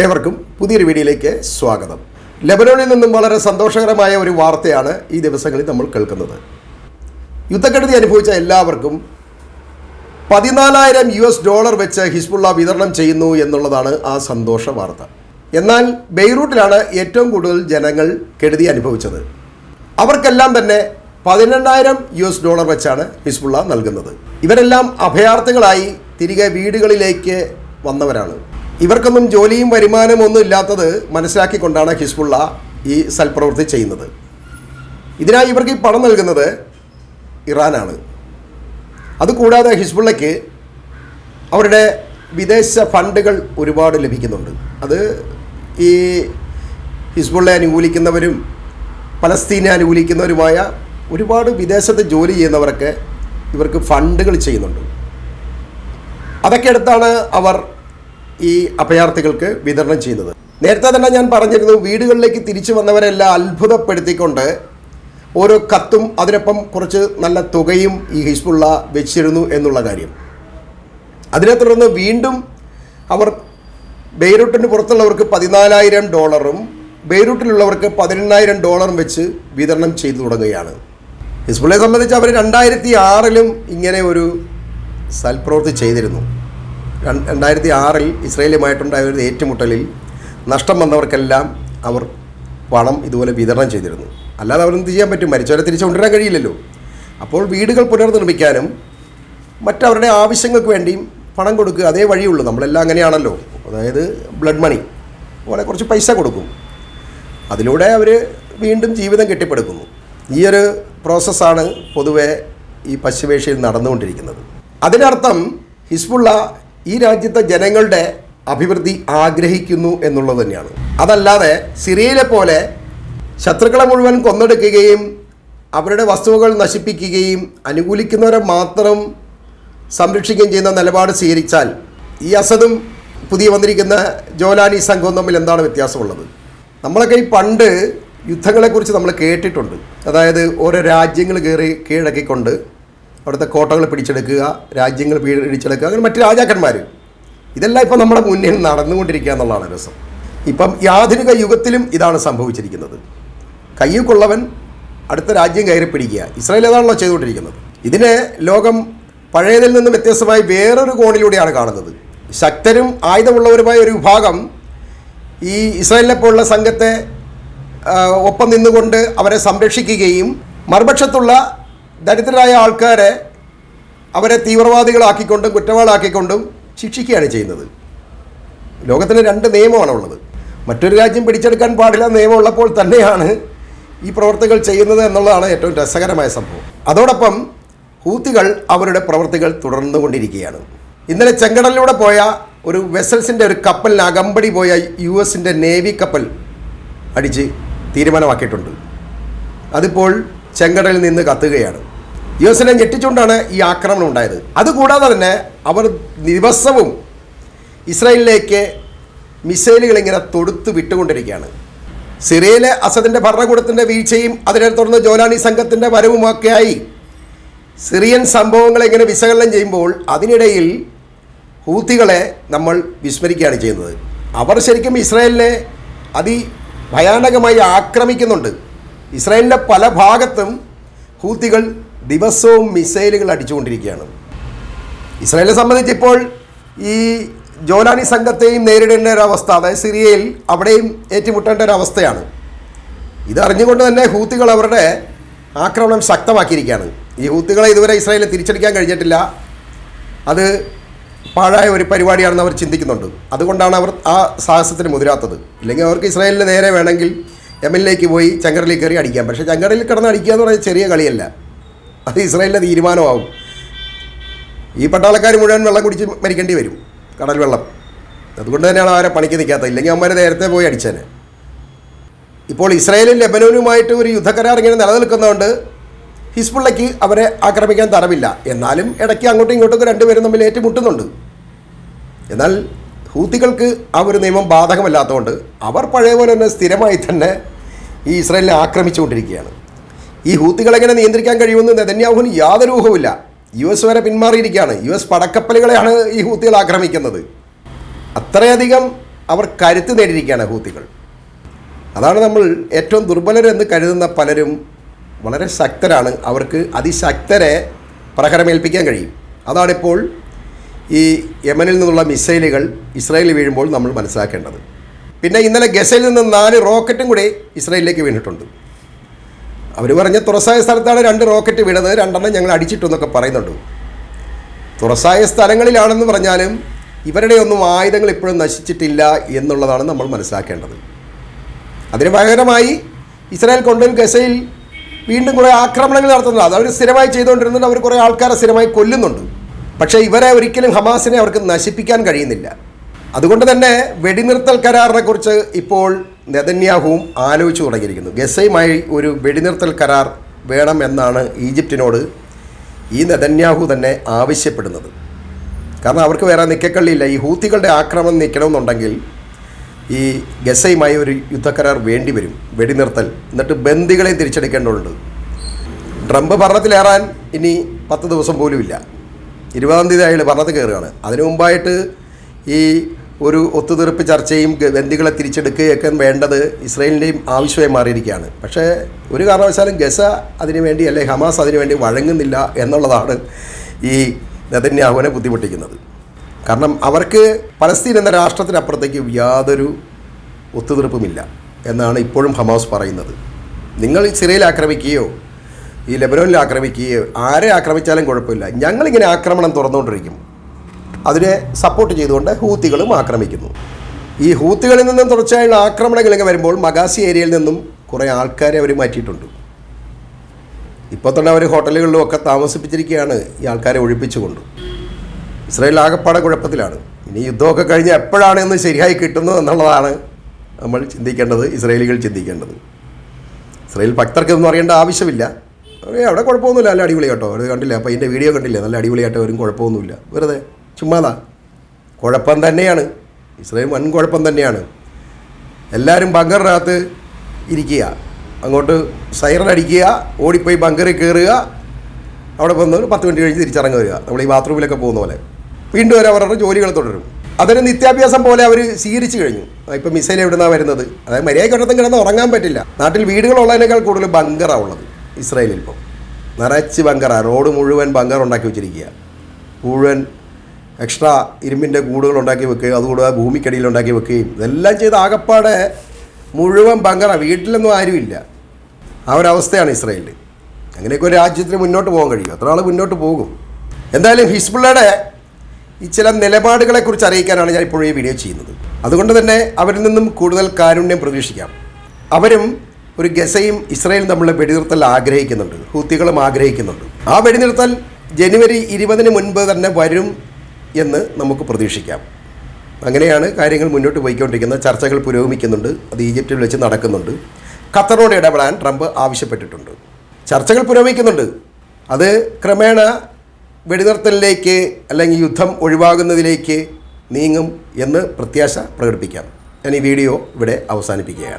ഏവർക്കും പുതിയൊരു വീഡിയോയിലേക്ക് സ്വാഗതം. ലെബനോണിൽ നിന്നും വളരെ സന്തോഷകരമായ ഒരു വാർത്തയാണ് ഈ ദിവസങ്ങളിൽ നമ്മൾ കേൾക്കുന്നത്. യുദ്ധക്കെടുതി അനുഭവിച്ച എല്ലാവർക്കും $14,000 വെച്ച് ഹിസ്ബുള്ള വിതരണം ചെയ്യുന്നു എന്നുള്ളതാണ് ആ സന്തോഷ വാർത്ത. എന്നാൽ ബെയ്റൂട്ടിലാണ് ഏറ്റവും കൂടുതൽ ജനങ്ങൾ കെടുതി അനുഭവിച്ചത്. അവർക്കെല്ലാം തന്നെ $12,000 വെച്ചാണ് ഹിസ്ബുള്ള നൽകുന്നത്. ഇവരെല്ലാം അഭയാർത്ഥികളായി തിരികെ വീടുകളിലേക്ക് വന്നവരാണ്. ഇവർക്കൊന്നും ജോലിയും വരുമാനവും ഒന്നും ഇല്ലാത്തത് മനസ്സിലാക്കിക്കൊണ്ടാണ് ഹിസ്ബുള്ള ഈ സൽപ്രവൃത്തി ചെയ്യുന്നത്. ഇതിനായി ഇവർക്ക് ഈ പണം നൽകുന്നത് ഇറാനാണ്. അതുകൂടാതെ ഹിസ്ബുള്ളയ്ക്ക് അവരുടെ വിദേശ ഫണ്ടുകൾ ഒരുപാട് ലഭിക്കുന്നുണ്ട്. അത് ഈ ഹിസ്ബുള്ളയെ അനുകൂലിക്കുന്നവരും പലസ്തീനെ അനുകൂലിക്കുന്നവരുമായ ഒരുപാട് വിദേശത്ത് ജോലി ചെയ്യുന്നവരൊക്കെ ഇവർക്ക് ഫണ്ടുകൾ ചെയ്യുന്നുണ്ട്. അതൊക്കെ അടുത്താണ് അവർ ഈ അഭയാർത്ഥികൾക്ക് വിതരണം ചെയ്യുന്നത്. നേരത്തെ തന്നെ ഞാൻ പറഞ്ഞിരുന്നു, വീടുകളിലേക്ക് തിരിച്ചു വന്നവരെല്ലാം അത്ഭുതപ്പെടുത്തിക്കൊണ്ട് ഓരോ കത്തും അതിനൊപ്പം കുറച്ച് നല്ല തുകയും ഈ ഹിസ്ബുള്ള വെച്ചിരുന്നു എന്നുള്ള കാര്യം. അതിനെ തുടർന്ന് വീണ്ടും അവർ ബെയ്റൂട്ടിന് പുറത്തുള്ളവർക്ക് $14,000 ബെയ്റൂട്ടിലുള്ളവർക്ക് $18,000 വെച്ച് വിതരണം ചെയ്തു തുടങ്ങുകയാണ്. ഹിസ്ബുള്ളയെ സംബന്ധിച്ച് അവർ 2006 ഇങ്ങനെ ഒരു സൽപ്രവൃത്തി ചെയ്തിരുന്നു. 2006 ഇസ്രായേലുമായിട്ടുണ്ടായ ഒരു ഏറ്റുമുട്ടലിൽ നഷ്ടം വന്നവർക്കെല്ലാം അവർ പണം ഇതുപോലെ വിതരണം ചെയ്തിരുന്നു. അല്ലാതെ അവരെന്ത് ചെയ്യാൻ പറ്റും? മരിച്ചവരെ തിരിച്ചു കൊണ്ടുവരാൻ കഴിയില്ലല്ലോ. അപ്പോൾ വീടുകൾ പുനർനിർമ്മിക്കാനും മറ്റവരുടെ ആവശ്യങ്ങൾക്ക് വേണ്ടിയും പണം കൊടുക്കുക, അതേ വഴിയുള്ളൂ. നമ്മളെല്ലാം അങ്ങനെയാണല്ലോ. അതായത് ബ്ലഡ് മണി പോലെ കുറച്ച് പൈസ കൊടുക്കും, അതിലൂടെ അവർ വീണ്ടും ജീവിതം കെട്ടിപ്പടുക്കുന്നു. ഈ ഒരു പ്രോസസ്സാണ് പൊതുവെ ഈ പശ്ചിമേഷ്യയിൽ നടന്നുകൊണ്ടിരിക്കുന്നത്. അതിനർത്ഥം ഹിസ്ബുള്ള ഈ രാജ്യത്തെ ജനങ്ങളുടെ അഭിവൃദ്ധി ആഗ്രഹിക്കുന്നു എന്നുള്ളത് തന്നെയാണ്. അതല്ലാതെ സിറിയയിലെ പോലെ ശത്രുക്കളെ മുഴുവൻ കൊന്നെടുക്കുകയും അവരുടെ വസ്തുവകൾ നശിപ്പിക്കുകയും അനുകൂലിക്കുന്നവരെ മാത്രം സംരക്ഷിക്കുകയും ചെയ്യുന്ന നിലപാട് സ്വീകരിച്ചാൽ ഈ അസദും പുതിയ വന്നിരിക്കുന്ന ജോലാനി സംഘവും തമ്മിൽ എന്താണ് വ്യത്യാസമുള്ളത്? നമ്മളൊക്കെ ഈ പണ്ട് യുദ്ധങ്ങളെക്കുറിച്ച് നമ്മൾ കേട്ടിട്ടുണ്ട്. അതായത് ഓരോ രാജ്യങ്ങൾ കീഴടക്കിക്കൊണ്ട് അവിടുത്തെ കോട്ടകൾ പിടിച്ചെടുക്കുക, രാജ്യങ്ങൾ പിടിച്ചെടുക്കുക, അങ്ങനെ മറ്റ് രാജാക്കന്മാർ. ഇതെല്ലാം ഇപ്പം നമ്മുടെ മുന്നിൽ നടന്നുകൊണ്ടിരിക്കുക എന്നുള്ളതാണ് രസം. ഇപ്പം ഈ ആധുനിക യുഗത്തിലും ഇതാണ് സംഭവിച്ചിരിക്കുന്നത്. കയ്യൂക്കുള്ളവൻ അടുത്ത രാജ്യം കയറി പിടിക്കുക. ഇസ്രായേൽ അതാണല്ലോ ചെയ്തുകൊണ്ടിരിക്കുന്നത്. ഇതിനെ ലോകം പഴയതിൽ നിന്നും വ്യത്യസ്തമായി വേറൊരു കോണിലൂടെയാണ് കാണുന്നത്. ശക്തരും ആയുധമുള്ളവരുമായ ഒരു വിഭാഗം ഈ ഇസ്രായേലിനെ പോലുള്ള സംഘത്തെ ഒപ്പം നിന്നുകൊണ്ട് അവരെ സംരക്ഷിക്കുകയും മറുപക്ഷത്തുള്ള ദരിദ്രരായ ആൾക്കാരെ അവരെ തീവ്രവാദികളാക്കിക്കൊണ്ടും കുറ്റവാളികളാക്കിക്കൊണ്ടും ശിക്ഷിക്കുകയാണ് ചെയ്യുന്നത്. ലോകത്തിന് 2 നിയമമാണുള്ളത്. മറ്റൊരു രാജ്യം പിടിച്ചെടുക്കാൻ പാടില്ല നിയമമുള്ളപ്പോൾ തന്നെയാണ് ഈ പ്രവർത്തികൾ ചെയ്യുന്നത് എന്നുള്ളതാണ് ഏറ്റവും രസകരമായ സംഭവം. അതോടൊപ്പം ഹൂത്തികൾ അവരുടെ പ്രവർത്തികൾ തുടർന്നുകൊണ്ടിരിക്കുകയാണ്. ഇന്നലെ ചെങ്കടലിലൂടെ പോയ ഒരു വെസൽസിൻ്റെ ഒരു കപ്പലിന് അകമ്പടി പോയ US നേവി കപ്പൽ അടിച്ച് തീരുമാനമാക്കിയിട്ടുണ്ട്. അതിപ്പോൾ ചെങ്കടലിൽ നിന്ന് കത്തുകയാണ്. US ഞെട്ടിച്ചുകൊണ്ടാണ് ഈ ആക്രമണം ഉണ്ടായത്. അതുകൂടാതെ തന്നെ അവർ ദിവസവും ഇസ്രായേലിലേക്ക് മിസൈലുകൾ ഇങ്ങനെ തൊടുത്ത് വിട്ടുകൊണ്ടിരിക്കുകയാണ്. സിറിയയിലെ അസദിൻ്റെ ഭരണകൂടത്തിൻ്റെ വീഴ്ചയും അതിനെ തുടർന്ന് ജോലാനി സംഘത്തിൻ്റെ വരവുമൊക്കെയായി സിറിയൻ സംഭവങ്ങളെ ഇങ്ങനെ വിശകലനം ചെയ്യുമ്പോൾ അതിനിടയിൽ ഹൂത്തികളെ നമ്മൾ വിസ്മരിക്കുകയാണ് ചെയ്യുന്നത്. അവർ ശരിക്കും ഇസ്രായേലിനെ അതിഭയാനകമായി ആക്രമിക്കുന്നുണ്ട്. ഇസ്രായേലിൻ്റെ പല ഭാഗത്തും ഹൂത്തികൾ ദിവസവും മിസൈലുകൾ അടിച്ചുകൊണ്ടിരിക്കുകയാണ്. ഇസ്രായേലിനെ സംബന്ധിച്ച് ഇപ്പോൾ ഈ ജോലാനി സംഘത്തെയും നേരിടേണ്ട ഒരവസ്ഥ, അതായത് സിറിയയിൽ അവിടെയും ഏറ്റുമുട്ടേണ്ട ഒരവസ്ഥയാണ്. ഇതറിഞ്ഞുകൊണ്ട് തന്നെ ഹൂത്തികൾ അവരുടെ ആക്രമണം ശക്തമാക്കിയിരിക്കുകയാണ്. ഈ ഹൂത്തികളെ ഇതുവരെ ഇസ്രായേലിൽ തിരിച്ചടിക്കാൻ കഴിഞ്ഞിട്ടില്ല. അത് പാഴായ ഒരു പരിപാടിയാണെന്ന് അവർ ചിന്തിക്കുന്നുണ്ട്. അതുകൊണ്ടാണ് അവർ ആ സാഹസത്തിന് മുതിരാത്തത്. ഇല്ലെങ്കിൽ അവർക്ക് ഇസ്രായേലിന് നേരെ വേണമെങ്കിൽ യമനിലേക്ക് പോയി ചെങ്കടലിൽ കയറി അടിക്കാം. പക്ഷേ ചെങ്കടലിൽ കിടന്ന് അടിക്കുക എന്ന് പറയുന്നത് ചെറിയ കളിയല്ല. അത് ഇസ്രായേലിൻ്റെ തീരുമാനമാവും. ഈ പട്ടാളക്കാർ മുഴുവൻ വെള്ളം കുടിച്ച് മരിക്കേണ്ടി വരും, കടൽ വെള്ളം. അതുകൊണ്ട് തന്നെയാണ് അവരെ പണിക്ക് നിൽക്കാത്തത്. ഇല്ലെങ്കിൽ അവന്മാർ നേരത്തെ പോയി അടിച്ചേനെ. ഇപ്പോൾ ഇസ്രായേലും ലെബനോനുമായിട്ട് ഒരു യുദ്ധക്കരാർ ഇങ്ങനെ നിലനിൽക്കുന്നതുകൊണ്ട് ഹിസ്ബുള്ളയ്ക്ക് അവരെ ആക്രമിക്കാൻ തരമില്ല. എന്നാലും ഇടയ്ക്ക് അങ്ങോട്ടും ഇങ്ങോട്ടും രണ്ടുപേരും തമ്മിൽ ഏറ്റുമുട്ടുന്നുണ്ട്. എന്നാൽ ഹൂത്തികൾക്ക് ആ ഒരു നിയമം ബാധകമല്ലാത്തതുകൊണ്ട് അവർ പഴയ പോലെ തന്നെ സ്ഥിരമായി തന്നെ ഈ ഇസ്രായേലിനെ ആക്രമിച്ചുകൊണ്ടിരിക്കുകയാണ്. ഈ ഹൂത്തികളെങ്ങനെ നിയന്ത്രിക്കാൻ കഴിയുമെന്ന് നെതന്യാഹുവിന് യാതൊരു ഊഹവുമില്ല. US വരെ പിന്മാറിയിരിക്കുകയാണ്. US പടക്കപ്പലുകളെയാണ് ഈ ഹൂത്തികൾ ആക്രമിക്കുന്നത്. അത്രയധികം അവർ കരുത്ത് നേടിയിരിക്കുകയാണ് ഹൂത്തികൾ. അതാണ് നമ്മൾ ഏറ്റവും ദുർബലരെന്ന് കരുതുന്ന പലരും വളരെ ശക്തരാണ്. അവർക്ക് അതിശക്തരെ പ്രഹരമേൽപ്പിക്കാൻ കഴിയും. അതാണിപ്പോൾ ഈ യമനിൽ നിന്നുള്ള മിസൈലുകൾ ഇസ്രായേലിൽ വീഴുമ്പോൾ നമ്മൾ മനസ്സിലാക്കേണ്ടത്. പിന്നെ ഇന്നലെ ഗസയിൽ നിന്ന് 4 റോക്കറ്റും കൂടി ഇസ്രായേലിലേക്ക് വീണിട്ടുണ്ട്. അവർ പറഞ്ഞ തുറസായ സ്ഥലത്താണ് 2 റോക്കറ്റ് വീണത്, 2 ഞങ്ങൾ അടിച്ചിട്ടെന്നൊക്കെ പറയുന്നുണ്ട്. തുറസായ സ്ഥലങ്ങളിലാണെന്ന് പറഞ്ഞാലും ഇവരുടെ ഒന്നും ആയുധങ്ങൾ ഇപ്പോഴും നശിച്ചിട്ടില്ല എന്നുള്ളതാണ് നമ്മൾ മനസ്സിലാക്കേണ്ടത്. അതിന് പകരമായി ഇസ്രായേൽ കൊണ്ടുപോയി ഗസയിൽ വീണ്ടും കുറേ ആക്രമണങ്ങൾ നടത്തുന്നുണ്ട്. അത് അവർ സ്ഥിരമായി ചെയ്തുകൊണ്ടിരുന്നുണ്ട്. അവർ കുറേ ആൾക്കാരെ സ്ഥിരമായി കൊല്ലുന്നുണ്ട്. പക്ഷേ ഇവരെ ഒരിക്കലും ഹമാസിനെ അവർക്ക് നശിപ്പിക്കാൻ കഴിയുന്നില്ല. അതുകൊണ്ട് തന്നെ വെടിനിർത്തൽ കരാറിനെ കുറിച്ച് ഇപ്പോൾ നെതന്യാഹുവും ആലോചിച്ചു തുടങ്ങിയിരിക്കുന്നു. ഗസയുമായി ഒരു വെടിനിർത്തൽ കരാർ വേണമെന്നാണ് ഈജിപ്തിനോട് ഈ നെതന്യാഹു തന്നെ ആവശ്യപ്പെടുന്നത്. കാരണം അവർക്ക് വേറെ നിക്കക്കള്ളിയില്ല. ഈ ഹൂത്തികളുടെ ആക്രമണം നിൽക്കണമെന്നുണ്ടെങ്കിൽ ഈ ഗസയുമായി ഒരു യുദ്ധക്കരാർ വേണ്ടി വരും, വെടിനിർത്തൽ. എന്നിട്ട് ബന്ദികളെ തിരിച്ചെടുക്കേണ്ടതുണ്ട്. ട്രംപ് ഭരണത്തിലേറാൻ ഇനി 10 ദിവസം പോലും ഇല്ല. 20-ാം തീയതി അയാൾ ഭരണത്തിൽ കയറുകയാണ്. അതിനു മുമ്പായിട്ട് ഈ ഒരു ഒത്തുതീർപ്പ് ചർച്ചയും ബന്ദികളെ തിരിച്ചെടുക്കുകയൊക്കെ വേണ്ടത് ഇസ്രായേലിൻ്റെയും ആവശ്യമായി മാറിയിരിക്കുകയാണ്. പക്ഷേ ഒരു കാരണവശാലും ഗസ അതിനു വേണ്ടി അല്ലെങ്കിൽ ഹമാസ് അതിനു വേണ്ടി വഴങ്ങുന്നില്ല എന്നുള്ളതാണ് ഈ നെതന്യാഹുവിനെ ബുദ്ധിമുട്ടിക്കുന്നത്. കാരണം അവർക്ക് പലസ്തീൻ എന്ന രാഷ്ട്രത്തിനപ്പുറത്തേക്ക് യാതൊരു ഒത്തുതീർപ്പുമില്ല എന്നാണ് ഇപ്പോഴും ഹമാസ് പറയുന്നത്. നിങ്ങൾ സിറിയയിൽ ആക്രമിക്കുകയോ ഈ ലെബനോനിൽ ആക്രമിക്കുകയോ ആരെ ആക്രമിച്ചാലും കുഴപ്പമില്ല, ഞങ്ങളിങ്ങനെ ആക്രമണം തുറന്നുകൊണ്ടിരിക്കും. അതിനെ സപ്പോർട്ട് ചെയ്തുകൊണ്ട് ഹൂത്തികളും ആക്രമിക്കുന്നു. ഈ ഹൂത്തികളിൽ നിന്നും തുടർച്ചയായുള്ള ആക്രമണങ്ങളിങ്ങനെ വരുമ്പോൾ മഗാസി ഏരിയയിൽ നിന്നും കുറേ ആൾക്കാരെ അവർ മാറ്റിയിട്ടുണ്ട്. ഇപ്പോൾ തന്നെ അവർ ഹോട്ടലുകളിലും ഒക്കെ താമസിപ്പിച്ചിരിക്കുകയാണ് ഈ ആൾക്കാരെ ഒഴിപ്പിച്ചുകൊണ്ട്. ഇസ്രായേൽ ആകപ്പാടെ കുഴപ്പത്തിലാണ്. ഇനി യുദ്ധമൊക്കെ കഴിഞ്ഞ് എപ്പോഴാണ് എന്ന് ശരിയായി കിട്ടുന്നത് എന്നുള്ളതാണ് നമ്മൾ ചിന്തിക്കേണ്ടത്, ഇസ്രായേലികൾ ചിന്തിക്കേണ്ടത്. ഇസ്രായേൽ ഭക്തർക്കൊന്നും അറിയേണ്ട ആവശ്യമില്ല. അവിടെ കുഴപ്പമൊന്നുമില്ല, നല്ല അടിപൊളി കേട്ടോ. അത് കണ്ടില്ല, അപ്പോൾ ഇതിൻ്റെ വീഡിയോ കണ്ടില്ലേ, നല്ല അടിപൊളിയായിട്ട് വരും, കുഴപ്പമൊന്നുമില്ല. വെറുതെ ചുമ്മാതാ. കുഴപ്പം തന്നെയാണ്, ഇസ്രായേൽ വൻ കുഴപ്പം തന്നെയാണ്. എല്ലാവരും ബങ്കറിനകത്ത് ഇരിക്കുക, അങ്ങോട്ട് സൈറൻ അടിക്കുക, ഓടിപ്പോയി ബങ്കറിൽ കയറുക, അവിടെ വന്ന് 10 മിനിറ്റ് കഴിഞ്ഞ് തിരിച്ചിറങ്ങി വരിക. നമ്മൾ ഈ ബാത്റൂമിലൊക്കെ പോകുന്ന പോലെ വീണ്ടും അവരുടെ ജോലികൾ തുടരും. അതൊരു നിത്യാഭ്യാസം പോലെ അവർ സ്വീകരിച്ചു കഴിഞ്ഞു. ഇപ്പം മിസൈൽ എവിടെ നിന്നാണ് വരുന്നത്? അതായത് മര്യാദ കിടത്തും കിടന്ന് ഉറങ്ങാൻ പറ്റില്ല. നാട്ടിൽ വീടുകളുള്ളതിനേക്കാൾ കൂടുതൽ ബങ്കറാണ് ഉള്ളത് ഇസ്രായേലിൽ. ഇപ്പോൾ നിറച്ച് ബങ്കറാണ്, റോഡ് മുഴുവൻ ബങ്കർ ഉണ്ടാക്കി വെച്ചിരിക്കുക. മുഴുവൻ എക്സ്ട്രാ ഇരുമ്പിൻ്റെ കൂടുകൾ ഉണ്ടാക്കി വെക്കുകയും അതുകൂടാതെ ഭൂമിക്കടിയിൽ ഉണ്ടാക്കി വെക്കുകയും ഇതെല്ലാം ചെയ്ത് ആകപ്പാടെ മുഴുവൻ ബങ്കറാണ്. വീട്ടിലൊന്നും ആരുമില്ല. ആ ഒരവസ്ഥയാണ് ഇസ്രായേലിൽ. അങ്ങനെയൊക്കെ ഒരു രാജ്യത്തിന് മുന്നോട്ട് പോകാൻ കഴിയും. എത്ര ആൾ മുന്നോട്ട് പോകും? എന്തായാലും ഹിസ്ബുള്ളയുടെ ഈ ചില നിലപാടുകളെക്കുറിച്ച് അറിയിക്കാനാണ് ഞാൻ ഇപ്പോൾ ഈ വീഡിയോ ചെയ്യുന്നത്. അതുകൊണ്ട് തന്നെ അവരിൽ നിന്നും കൂടുതൽ കാരുണ്യം പ്രതീക്ഷിക്കാം. അവരും ഒരു ഗസയും ഇസ്രായേലും തമ്മിലുള്ള വെടിനിർത്തൽ ആഗ്രഹിക്കുന്നുണ്ട്, ഹൂത്തികളും ആഗ്രഹിക്കുന്നുണ്ട്. ആ വെടിനിർത്തൽ ജനുവരി 20-ന് മുൻപ് തന്നെ വരും എന്ന് നമുക്ക് പ്രതീക്ഷിക്കാം. അങ്ങനെയാണ് കാര്യങ്ങൾ മുന്നോട്ട് പോയിക്കൊണ്ടിരിക്കുന്നത്. ചർച്ചകൾ പുരോഗമിക്കുന്നുണ്ട്. അത് ഈജിപ്തിൽ വെച്ച് നടക്കുന്നുണ്ട്. ഖത്തറോട് ഇടപെടാൻ ട്രംപ് ആവശ്യപ്പെട്ടിട്ടുണ്ട്. ചർച്ചകൾ പുരോഗമിക്കുന്നുണ്ട്. അത് ക്രമേണ വെടിനിർത്തലിലേക്ക് അല്ലെങ്കിൽ യുദ്ധം ഒഴിവാകുന്നതിലേക്ക് നീങ്ങും എന്ന് പ്രത്യാശ പ്രകടിപ്പിക്കാം. ഞാൻ ഈ വീഡിയോ ഇവിടെ അവസാനിപ്പിക്കുകയാണ്.